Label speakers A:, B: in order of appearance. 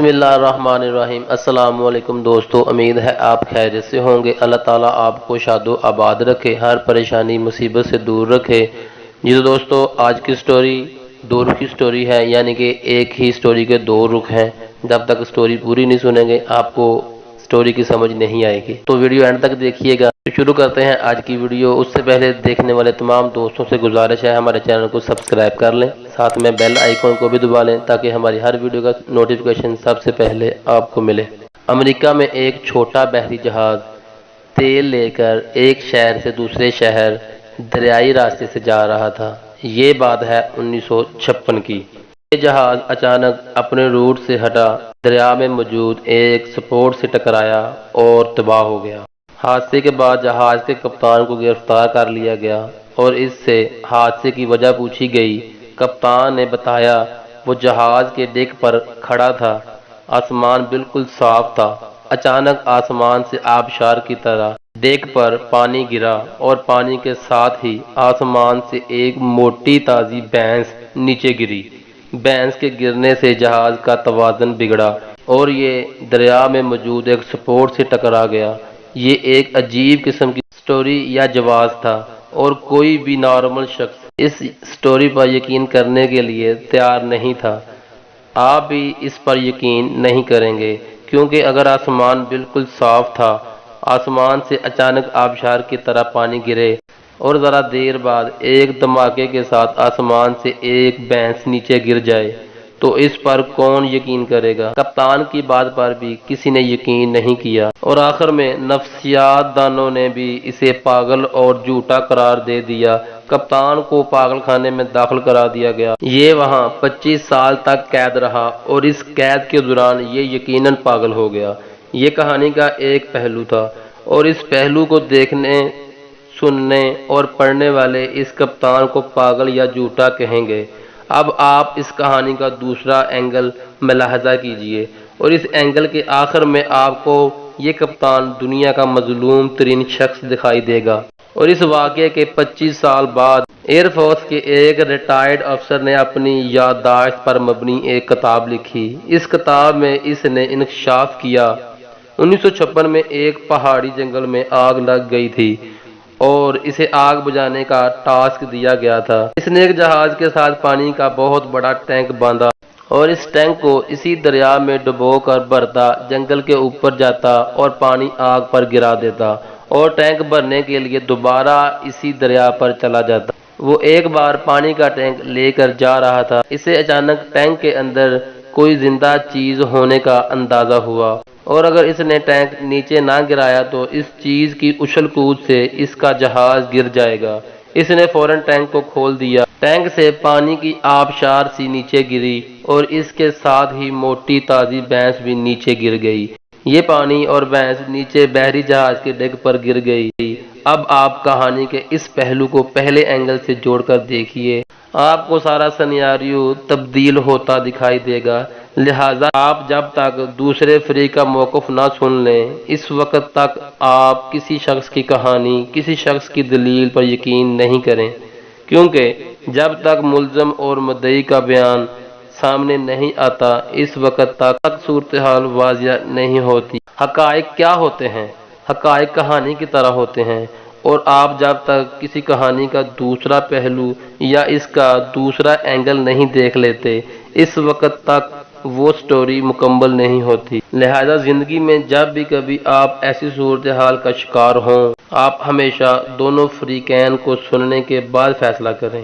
A: بسم اللہ الرحمن الرحیم۔ السلام علیکم دوستو، امید ہے آپ خیریت سے ہوں گے۔ اللہ تعالیٰ آپ کو شاد و آباد رکھے، ہر پریشانی مصیبت سے دور رکھے۔ جی تو دوستو، آج کی سٹوری دو رخ کی سٹوری ہے، یعنی کہ ایک ہی سٹوری کے دو رخ ہیں۔ جب تک سٹوری پوری نہیں سنیں گے آپ کو سٹوری کی سمجھ نہیں آئے گی، تو ویڈیو اینڈ تک دیکھیے گا۔ شروع کرتے ہیں آج کی ویڈیو۔ اس سے پہلے دیکھنے والے تمام دوستوں سے گزارش ہے ہمارے چینل کو سبسکرائب کر لیں، ساتھ میں بیل آئیکن کو بھی دبا لیں تاکہ ہماری ہر ویڈیو کا نوٹیفیکیشن سب سے پہلے آپ کو ملے۔ امریکہ میں ایک چھوٹا بحری جہاز تیل لے کر ایک شہر سے دوسرے شہر دریائی راستے سے جا رہا تھا۔ یہ بات ہے 1956 کی۔ یہ جہاز اچانک اپنے روٹ سے ہٹا، دریا میں موجود ایک سپوٹ سے ٹکرایا اور تباہ ہو گیا۔ حادثے کے بعد جہاز کے کپتان کو گرفتار کر لیا گیا اور اس سے حادثے کی وجہ پوچھی گئی۔ کپتان نے بتایا وہ جہاز کے ڈیک پر کھڑا تھا، آسمان بالکل صاف تھا۔ اچانک آسمان سے آبشار کی طرح ڈیک پر پانی گرا اور پانی کے ساتھ ہی آسمان سے ایک موٹی تازی بھینس نیچے گری۔ بھینس کے گرنے سے جہاز کا توازن بگڑا اور یہ دریا میں موجود ایک سپوٹ سے ٹکرا گیا۔ یہ ایک عجیب قسم کی سٹوری یا جواز تھا اور کوئی بھی نارمل شخص اس سٹوری پر یقین کرنے کے لیے تیار نہیں تھا۔ آپ بھی اس پر یقین نہیں کریں گے، کیونکہ اگر آسمان بالکل صاف تھا، آسمان سے اچانک آبشار کی طرح پانی گرے اور ذرا دیر بعد ایک دھماکے کے ساتھ آسمان سے ایک بھینس نیچے گر جائے تو اس پر کون یقین کرے گا؟ کپتان کی بات پر بھی کسی نے یقین نہیں کیا اور آخر میں نفسیات دانوں نے بھی اسے پاگل اور جھوٹا قرار دے دیا۔ کپتان کو پاگل خانے میں داخل کرا دیا گیا۔ یہ وہاں 25 سال تک قید رہا اور اس قید کے دوران یہ یقیناً پاگل ہو گیا۔ یہ کہانی کا ایک پہلو تھا اور اس پہلو کو دیکھنے، سننے اور پڑھنے والے اس کپتان کو پاگل یا جھوٹا کہیں گے۔ اب آپ اس کہانی کا دوسرا اینگل ملاحظہ کیجئے اور اس اینگل کے آخر میں آپ کو یہ کپتان دنیا کا مظلوم ترین شخص دکھائی دے گا۔ اور اس واقعے کے 25 سال بعد ایئر فورس کے ایک ریٹائرڈ افسر نے اپنی یادداشت پر مبنی ایک کتاب لکھی۔ اس کتاب میں اس نے انکشاف کیا 1956 میں ایک پہاڑی جنگل میں آگ لگ گئی تھی اور اسے آگ بجھانے کا ٹاسک دیا گیا تھا۔ اس نے ایک جہاز کے ساتھ پانی کا بہت بڑا ٹینک باندھا اور اس ٹینک کو اسی دریا میں ڈبو کر بھرتا، جنگل کے اوپر جاتا اور پانی آگ پر گرا دیتا اور ٹینک بھرنے کے لیے دوبارہ اسی دریا پر چلا جاتا۔ وہ ایک بار پانی کا ٹینک لے کر جا رہا تھا، اسے اچانک ٹینک کے اندر کوئی زندہ چیز ہونے کا اندازہ ہوا اور اگر اس نے ٹینک نیچے نہ گرایا تو اس چیز کی اچھل کود سے اس کا جہاز گر جائے گا۔ اس نے فوراً ٹینک کو کھول دیا۔ ٹینک سے پانی کی آبشار سی نیچے گری اور اس کے ساتھ ہی موٹی تازی بھینس بھی نیچے گر گئی۔ یہ پانی اور بھینس نیچے بحری جہاز کے ڈیک پر گر گئی۔ اب آپ کہانی کے اس پہلو کو پہلے اینگل سے جوڑ کر دیکھیے، آپ کو سارا سیناریو تبدیل ہوتا دکھائی دے گا۔ لہٰذا آپ جب تک دوسرے فریق کا موقف نہ سن لیں، اس وقت تک آپ کسی شخص کی کہانی، کسی شخص کی دلیل پر یقین نہیں کریں، کیونکہ جب تک ملزم اور مدعی کا بیان سامنے نہیں آتا، اس وقت تک صورتحال واضح نہیں ہوتی۔ حقائق کیا ہوتے ہیں؟ حقائق کہانی کی طرح ہوتے ہیں اور آپ جب تک کسی کہانی کا دوسرا پہلو یا اس کا دوسرا اینگل نہیں دیکھ لیتے، اس وقت تک وہ سٹوری مکمل نہیں ہوتی۔ لہذا زندگی میں جب بھی کبھی آپ ایسی صورتحال کا شکار ہوں، آپ ہمیشہ دونوں فریقین کو سننے کے بعد فیصلہ کریں۔